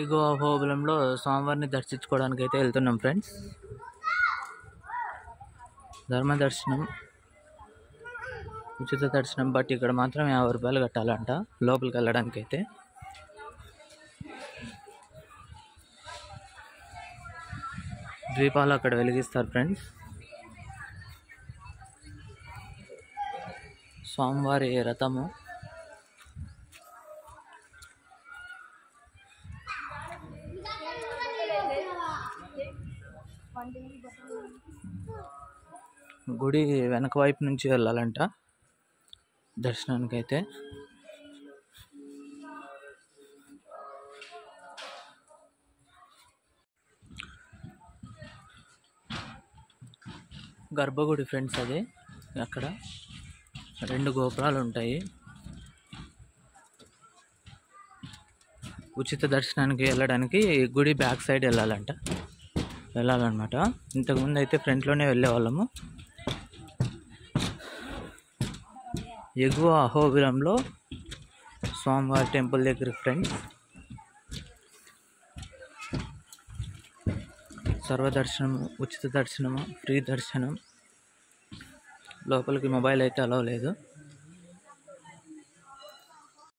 ఎగువ అహోబిలంలో స్వామివారిని దర్శించుకోవడానికి అయితే వెళ్తున్నాం ఫ్రెండ్స్. ధర్మ దర్శనం, ఉచిత దర్శనం, బట్ ఇక్కడ మాత్రం 50 రూపాయలు కట్టాలంట లోపలికి వెళ్ళడానికి అయితే. దీపాలు అక్కడ వెలిగిస్తారు ఫ్రెండ్స్. స్వామివారి రథము, గుడి వెనక వైపు నుంచి వెళ్ళాలంట దర్శనానికి అయితే. గర్భగుడి ఫ్రెండ్స్ అది. అక్కడ 2 గోపురాలు ఉంటాయి. ఉచిత దర్శనానికి వెళ్ళడానికి గుడి బ్యాక్ సైడ్ వెళ్ళాలన్నమాట. ఇంతకుముందు అయితే ఫ్రంట్లోనే వెళ్ళేవాళ్ళము. ఎగువ అహోబిలంలో స్వామివారి టెంపుల్ దగ్గర ఫ్రెండ్స్. సర్వదర్శనము, ఉచిత దర్శనము, ఫ్రీ దర్శనం. లోపలికి మొబైల్ అయితే అలౌ లేదు.